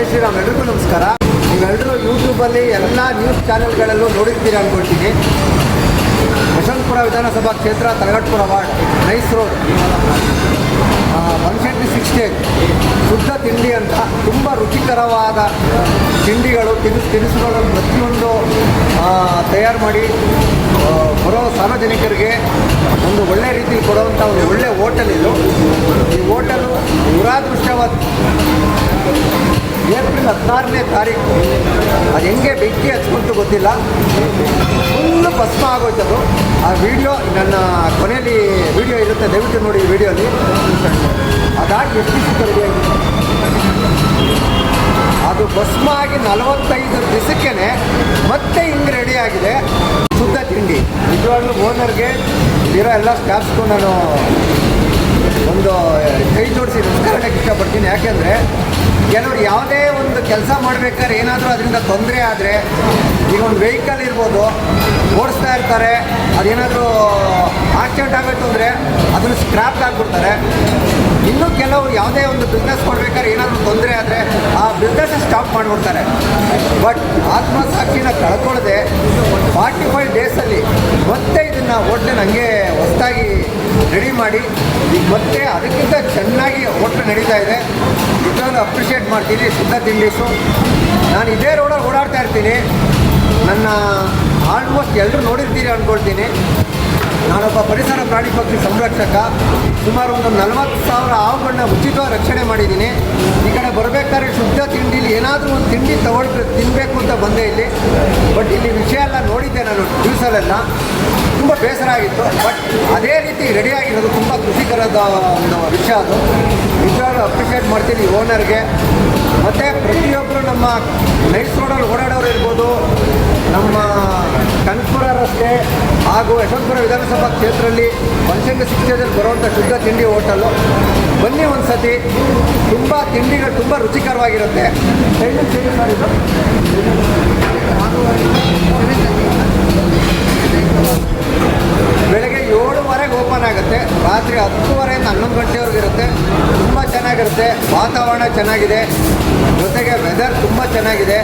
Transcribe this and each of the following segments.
ಜೈ ಶ್ರೀರಾಮ್. ಎಲ್ರಿಗೂ ನಮಸ್ಕಾರ. ನೀವೆಲ್ಲರೂ ಯೂಟ್ಯೂಬಲ್ಲಿ ಎಲ್ಲ ನ್ಯೂಸ್ ಚಾನೆಲ್ಗಳಲ್ಲೂ ನೋಡಿರ್ತೀರಿ ಅಂದ್ಕೊಳ್ತೀನಿ. ಯಶವಂತಪುರ ವಿಧಾನಸಭಾ ಕ್ಷೇತ್ರ, ತಲಗಟ್ಪುರ ವಾರ್ಡ್, ನೈಸ್ ರೋಡ್, 176 ಶುದ್ಧ ತಿಂಡಿ ಅಂತ ತುಂಬ ರುಚಿಕರವಾದ ತಿಂಡಿಗಳು, ತಿನಿಸುಗಳನ್ನು ಪ್ರತಿಯೊಂದು ತಯಾರು ಮಾಡಿ ಬರೋ ಸಾರ್ವಜನಿಕರಿಗೆ ಒಂದು ಒಳ್ಳೆ ರೀತಿ ಕೊಡುವಂಥ ಒಂದು ಒಳ್ಳೆ ಹೋಟೆಲ್ ಇದು. ಈ ಹೋಟೆಲು ದುರಾದೃಷ್ಟವಾದ ಏಪ್ರಿಲ್ 16ನೇ ತಾರೀಕು ಅದು ಹೆಂಗೆ ಬೆಂಕಿ ಹಚ್ಕೊಂತು ಗೊತ್ತಿಲ್ಲ, ಫುಲ್ಲು ಭಸ್ಮ ಆಗೋಯ್ತದು. ಆ ವಿಡಿಯೋ ನನ್ನ ಕೊನೆಯಲ್ಲಿ ವಿಡಿಯೋ ಇರುತ್ತೆ, ದಯವಿಟ್ಟು ನೋಡಿ. ಈ ವಿಡಿಯೋಲಿ ಅದಾಗಿ ಎಷ್ಟು ರೆಡಿಯಾಗಿದೆ, ಅದು ಭಸ್ಮ ಆಗಿ 45 ದಿವಸಕ್ಕೇ ಮತ್ತೆ ಹಿಂಗೆ ರೆಡಿಯಾಗಿದೆ ಶುದ್ಧ ತಿಂಡಿ. ನಿಜವಾಗ್ಲೂ ಓನರ್ಗೆ ಇರೋ ಎಲ್ಲ ಸ್ಟಾಫ್ಸ್ಗೂ ನಾನು ಒಂದು ಕೈ ಜೋಡಿಸಿ ನಮಸ್ಕಾರಕ್ಕೆ ಇಷ್ಟಪಡ್ತೀನಿ. ಯಾಕೆಂದರೆ ಕೆಲವರು ಯಾವುದೇ ಒಂದು ಕೆಲಸ ಮಾಡಬೇಕಾದ್ರೆ ಏನಾದರೂ ಅದರಿಂದ ತೊಂದರೆ ಆದರೆ, ಈಗ ಒಂದು ವೆಹಿಕಲ್ ಇರ್ಬೋದು, ಓಡಿಸ್ತಾ ಇರ್ತಾರೆ, ಅದೇನಾದರೂ ಆಕ್ಸಿಡೆಂಟ್ ಆಗೋಯ್ತು ಅಂದರೆ ಅದನ್ನು ಸ್ಕ್ರ್ಯಾಪ್ ಆಗಿಬಿಡ್ತಾರೆ. ಇನ್ನೂ ಕೆಲವರು ಯಾವುದೇ ಒಂದು ಬಿಸ್ನೆಸ್ ಮಾಡಬೇಕಾದ್ರೆ ಏನಾದರೂ ತೊಂದರೆ ಆದರೆ ಆ ಬಿಸ್ನೆಸ್ ಸ್ಟಾಪ್ ಮಾಡಿಬಿಡ್ತಾರೆ. ಬಟ್ ಆತ್ಮಸಾಕ್ಷಿನ ಕಳ್ಕೊಳ್ಳದೆ 45 ಡೇಸಲ್ಲಿ ಮತ್ತೆ ಇದನ್ನು ಹೋಟ್ಲನ್ನ ಹಂಗೆ ಹೊಸದಾಗಿ ರೆಡಿ ಮಾಡಿ ಈಗ ಮತ್ತೆ ಅದಕ್ಕಿಂತ ಚೆನ್ನಾಗಿ ಹೋಟ್ಲು ನಡೀತಾ ಇದೆ. ಇದನ್ನು ಅಪ್ರಿಷಿಯೇಟ್ ಮಾಡ್ತೀನಿ. ಶುದ್ಧ ತಿಂಡೀಸು ನಾನು ಇದೇ ರೋಡಲ್ಲಿ ಓಡಾಡ್ತಾ ಇರ್ತೀನಿ. ನನ್ನ ಆಲ್ಮೋಸ್ಟ್ ಎಲ್ಲರೂ ನೋಡಿರ್ತೀರಿ ಅಂದ್ಕೊಳ್ತೀನಿ. ನಾನೊಬ್ಬ ಪರಿಸರ ಪ್ರಾಣಿ ಪಕ್ಷಿ ಸಂರಕ್ಷಕ. ಸುಮಾರು ಒಂದು 40,000 ಹಾವುಗಳನ್ನ ಉಚಿತವಾಗಿ ರಕ್ಷಣೆ ಮಾಡಿದ್ದೀನಿ. ಈ ಕಡೆ ಬರಬೇಕಾದ್ರೆ ಶುದ್ಧ ತಿಂಡಿಲಿ ಏನಾದರೂ ಒಂದು ತಿಂಡಿ ತಿನ್ನಬೇಕು ಅಂತ ಬಂದೆ ಇಲ್ಲಿ. ಬಟ್ ಇಲ್ಲಿ ವಿಷಯ ಎಲ್ಲ ನೋಡಿದ್ದೆ ನಾನು ನ್ಯೂಸಲ್ಲೆಲ್ಲ, ತುಂಬ ಬೇಸರ ಆಗಿತ್ತು. ಬಟ್ ಅದೇ ರೀತಿ ರೆಡಿಯಾಗಿರೋದು ತುಂಬ ಖುಷಿಕರದ ಒಂದು ವಿಷಯ. ಅದು ನಿಜವಾಗ್ಲೂ ಅಪ್ರಿಷಿಯೇಟ್ ಮಾಡ್ತೀನಿ ಓನರ್ಗೆ. ಮತ್ತು ಪ್ರತಿಯೊಬ್ಬರು ನಮ್ಮ ನೈಸ್ ರೋಡಲ್ಲಿ ಓಡಾಡೋರು ಇರ್ಬೋದು, ನಮ್ಮ ಕನಕಪುರ ರಸ್ತೆ ಹಾಗೂ ಯಶವಂತಪುರ ವಿಧಾನಸಭಾ ಕ್ಷೇತ್ರದಲ್ಲಿ 176 ಬರುವಂಥ ಶುದ್ಧ ತಿಂಡಿ ಹೋಟೆಲು ಬನ್ನಿ ಒಂದು ಸತಿ. ತುಂಬ ತಿಂಡಿಗಳು ತುಂಬ ರುಚಿಕರವಾಗಿರುತ್ತೆ. ಬೆಳಗ್ಗೆ 7:15 ಓಪನ್ ಆಗುತ್ತೆ, ರಾತ್ರಿ 10:30 ಇಂದ 11 ಗಂಟೆವರೆಗೂ ಇರುತ್ತೆ. ತುಂಬ ಚೆನ್ನಾಗಿರುತ್ತೆ, ವಾತಾವರಣ ಚೆನ್ನಾಗಿದೆ, ಜೊತೆಗೆ ವೆದರ್ ತುಂಬ ಚೆನ್ನಾಗಿದೆ.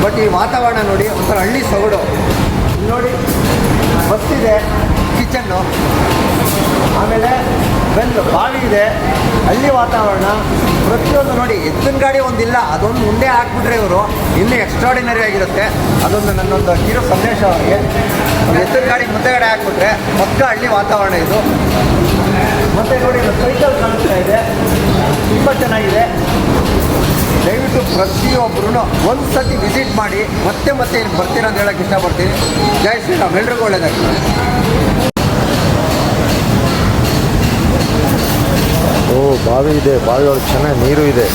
ಬಟ್ ಈ ವಾತಾವರಣ ನೋಡಿ, ಒಂಥರ ಹಳ್ಳಿ ಸೊಗಡು ನೋಡಿ. ಬಸ್ಸಿದೆ, ಕಿಚನ್ನು, ಆಮೇಲೆ ಬೆಲ್ಲು ಬಾವಿ ಇದೆ, ಹಳ್ಳಿ ವಾತಾವರಣ ಪ್ರತಿಯೊಂದು ನೋಡಿ. ಎತ್ತಿನ ಗಾಡಿ ಒಂದಿಲ್ಲ, ಅದೊಂದು ಮುಂದೆ ಹಾಕ್ಬಿಟ್ರೆ ಇವರು ಇನ್ನೂ ಎಕ್ಸ್ಟ್ರಾಡಿನರಿ ಆಗಿರುತ್ತೆ. ಅದೊಂದು ನನ್ನೊಂದು ಕಿರು ಸಂದೇಶ ಅವರಿಗೆ. ಎತ್ತಿನ ಗಾಡಿ ಮುಂದೆಗಡೆ ಹಾಕ್ಬಿಟ್ರೆ ಪಕ್ಕ ಹಳ್ಳಿ ವಾತಾವರಣ ಇದು. ಮತ್ತು ನೋಡಿ, ಸೈಕಲ್ ಕಾಣಿಸ್ತಾ ಇದೆ, ತುಂಬ ಚೆನ್ನಾಗಿದೆ. ದಯವಿಟ್ಟು ಪ್ರತಿಯೊಬ್ಬರೂ ಒಂದು ಸತಿ ವಿಸಿಟ್ ಮಾಡಿ ಮತ್ತೆ ಮತ್ತೆ ಇಲ್ಲಿ ಬರ್ತೀರ ಅಂತ ಹೇಳೋಕ್ಕೆ ಇಷ್ಟಪಡ್ತೀನಿ. ಜೈ ಶ್ರೀರಾಮ್. ಎಲ್ರಿಗೂ ಒಳ್ಳೆಯದಾಗಿ. ಬಾವಿ ಇದೆ, ಬಾವಿ ಒಳಗೆ ಚೆನ್ನಾಗಿ ನೀರು ಇದೆ.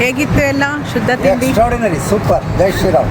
ಹೇಗಿತ್ತು ಎಲ್ಲ ಶುದ್ಧ ತಿಂಡಿ? Extraordinary, super. ಜೈ ಶ್ರೀರಾಮ್.